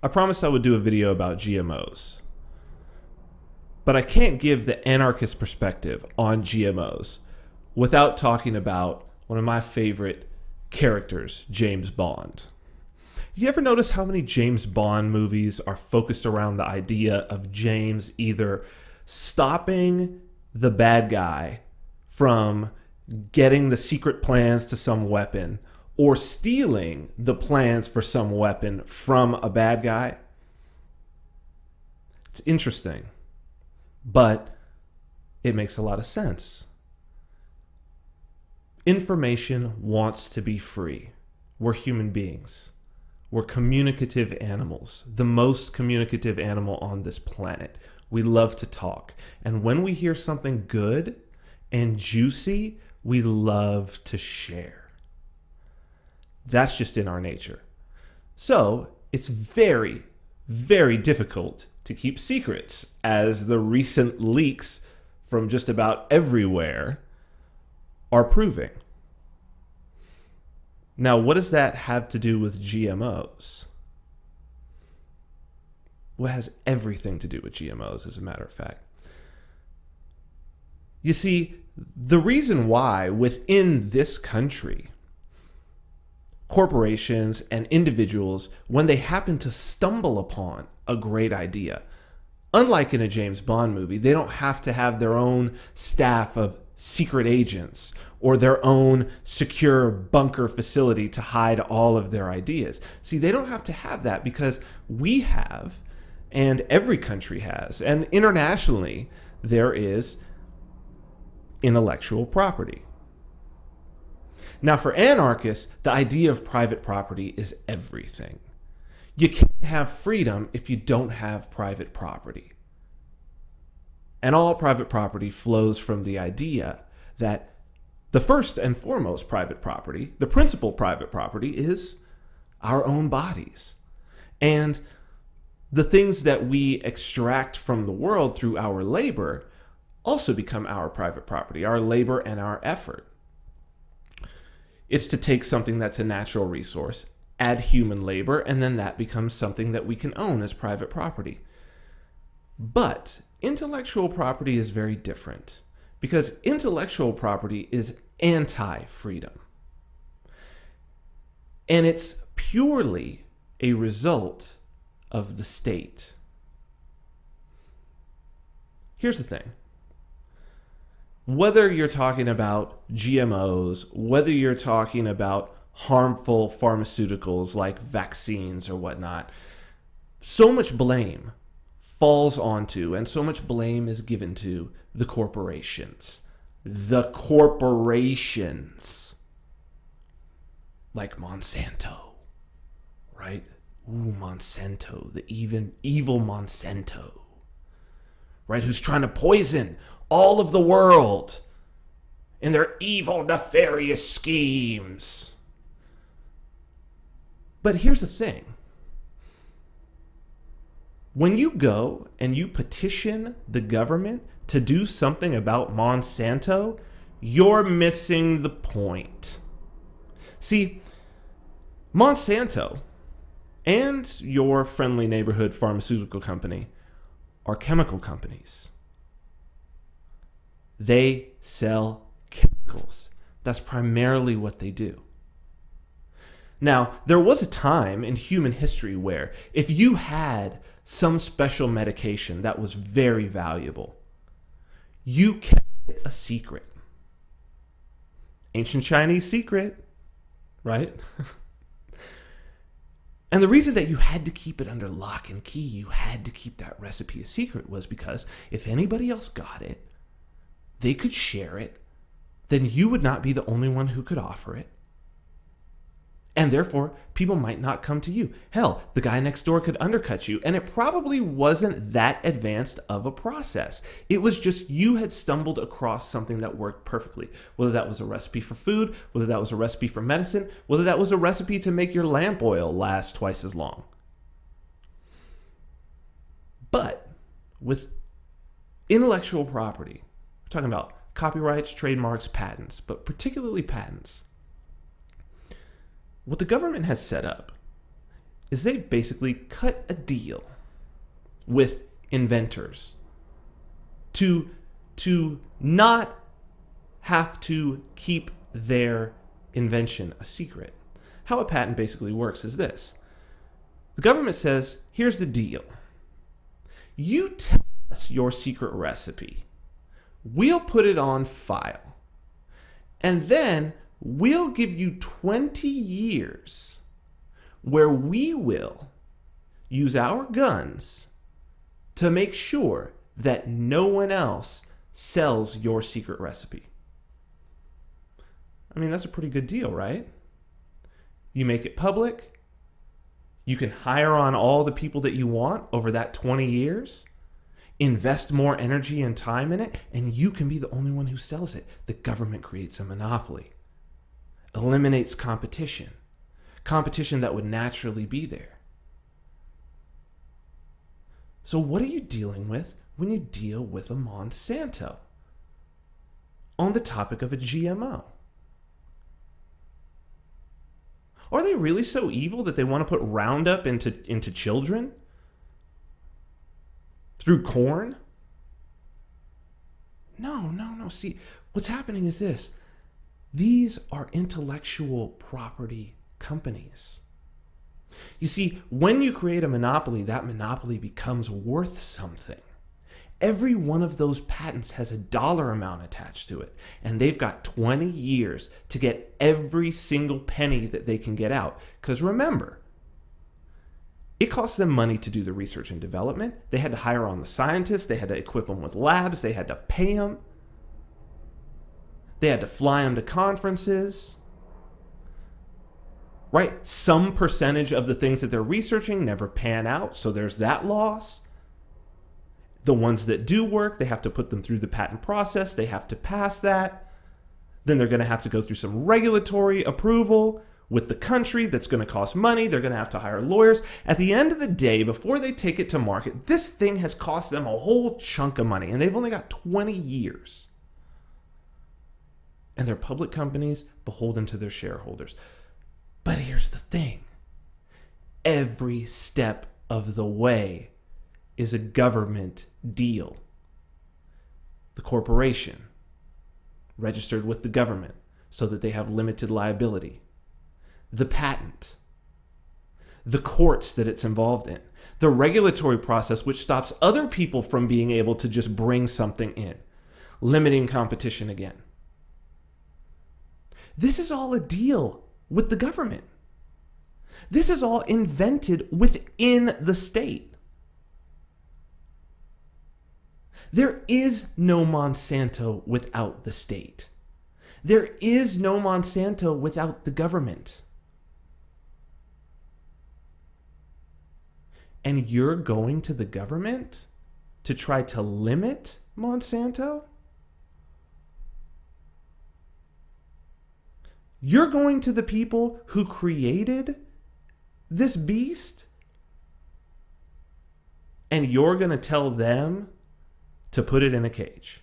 I promised I would do a video about GMOs, but I can't give the anarchist perspective on GMOs without talking about one of my favorite characters, James Bond. You ever notice how many James Bond movies are focused around the idea of James either stopping the bad guy from getting the secret plans to some weapon or stealing the plans for some weapon from a bad guy? It's interesting, but it makes a lot of sense. Information wants to be free. We're human beings. We're communicative animals, the most communicative animal on this planet. We love to talk. And when we hear something good and juicy, we love to share. That's just in our nature. So it's very, very difficult to keep secrets, as the recent leaks from just about everywhere are proving. Now, what does that have to do with GMOs? Well, it has everything to do with GMOs, as a matter of fact. You see, the reason why within this country, corporations and individuals, when they happen to stumble upon a great idea, unlike in a James Bond movie, they don't have to have their own staff of secret agents or their own secure bunker facility to hide all of their ideas. See, they don't have to have that because we have, and every country has, and internationally there is intellectual property. Now, for anarchists, the idea of private property is everything. You can't have freedom if you don't have private property. And all private property flows from the idea that the first and foremost private property, the principal private property, is our own bodies. And the things that we extract from the world through our labor also become our private property, our labor and our effort. It's to take something that's a natural resource, add human labor, and then that becomes something that we can own as private property. But intellectual property is very different, because intellectual property is anti-freedom. And it's purely a result of the state. Here's the thing. Whether you're talking about GMOs, whether you're talking about harmful pharmaceuticals like vaccines or whatnot, so much blame falls onto and so much blame is given to the corporations. The corporations. Like Monsanto, right? Ooh, Monsanto, the evil Monsanto, right? Who's trying to poison all of the world in their evil, nefarious schemes. But here's the thing. When you go and you petition the government to do something about Monsanto, you're missing the point. See, Monsanto and your friendly neighborhood pharmaceutical company are chemical companies. They sell chemicals. That's primarily what they do. Now, there was a time in human history where if you had some special medication that was very valuable, you kept it a secret. Ancient Chinese secret, right? And the reason that you had to keep it under lock and key, you had to keep that recipe a secret, was because if anybody else got it, they could share it, then you would not be the only one who could offer it. And therefore, people might not come to you. Hell, the guy next door could undercut you, and it probably wasn't that advanced of a process. It was just you had stumbled across something that worked perfectly. Whether that was a recipe for food, whether that was a recipe for medicine, whether that was a recipe to make your lamp oil last twice as long. But with intellectual property, we're talking about copyrights, trademarks, patents, but particularly patents. What the government has set up is they basically cut a deal with inventors to not have to keep their invention a secret. How a patent basically works is this. The government says, here's the deal. You tell us your secret recipe. We'll put it on file. And then we'll give you 20 years where we will use our guns to make sure that no one else sells your secret recipe. I mean, that's a pretty good deal, right? You make it public. You can hire on all the people that you want over that 20 years. Invest more energy and time in it, and you can be the only one who sells it. The government creates a monopoly. Eliminates competition. Competition that would naturally be there. So what are you dealing with when you deal with a Monsanto on the topic of a GMO? Are they really so evil that they want to put Roundup into children? Through corn? No. See, what's happening is this. These are intellectual property companies. You see, when you create a monopoly, that monopoly becomes worth something. Every one of those patents has a dollar amount attached to it, and they've got 20 years to get every single penny that they can get out. Because remember, it costs them money to do the research and development. They had to hire on the scientists. They had to equip them with labs. They had to pay them. They had to fly them to conferences. Right? Some percentage of the things that they're researching never pan out, so there's that loss. The ones that do work, they have to put them through the patent process. They have to pass that. Then they're going to have to go through some regulatory approval with the country that's going to cost money. They're going to have to hire lawyers. At the end of the day, before they take it to market, this thing has cost them a whole chunk of money, and they've only got 20 years. And they're public companies beholden to their shareholders. But here's the thing. Every step of the way is a government deal. The corporation, registered with the government so that they have limited liability. The patent, the courts that it's involved in, the regulatory process which stops other people from being able to just bring something in, limiting competition again. This is all a deal with the government. This is all invented within the state. There is no Monsanto without the state. There is no Monsanto without the government. And you're going to the government to try to limit Monsanto? You're going to the people who created this beast? And you're going to tell them to put it in a cage?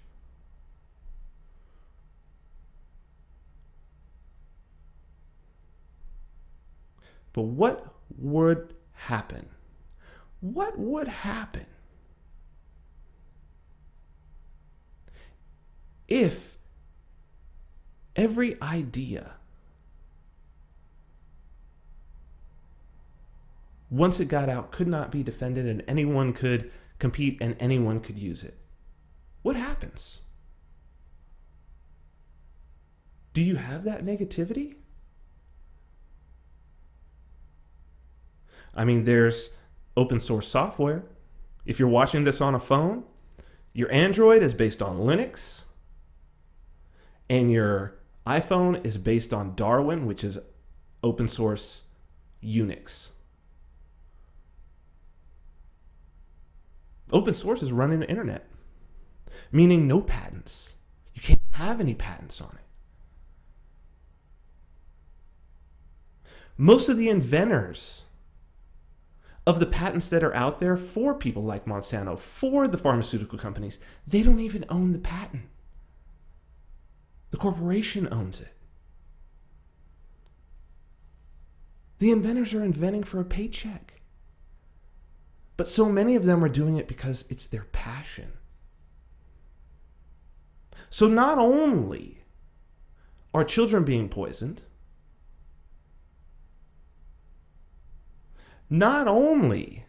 But what would happen? What would happen if every idea, once it got out, could not be defended and anyone could compete and anyone could use it? What happens? Do you have that negativity? I mean, there's open source software. If you're watching this on a phone, your Android is based on Linux, and your iPhone is based on Darwin, which is open source Unix. Open source is running the internet, meaning no patents. You can't have any patents on it. Most of the inventors of the patents that are out there for people like Monsanto, for the pharmaceutical companies, they don't even own the patent. The corporation owns it. The inventors are inventing for a paycheck. But so many of them are doing it because it's their passion. So not only are children being poisoned, not only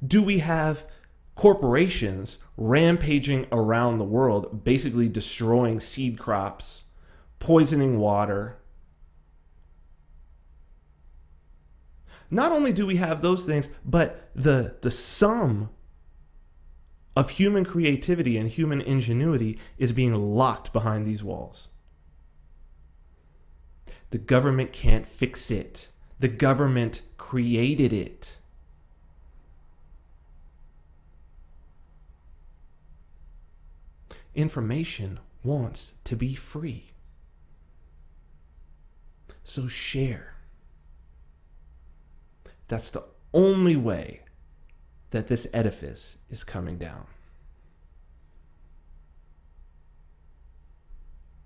do we have corporations rampaging around the world, basically destroying seed crops, poisoning water. Not only do we have those things, but the sum of human creativity and human ingenuity is being locked behind these walls. The government can't fix it. The government created it. Information wants to be free. So share. That's the only way that this edifice is coming down.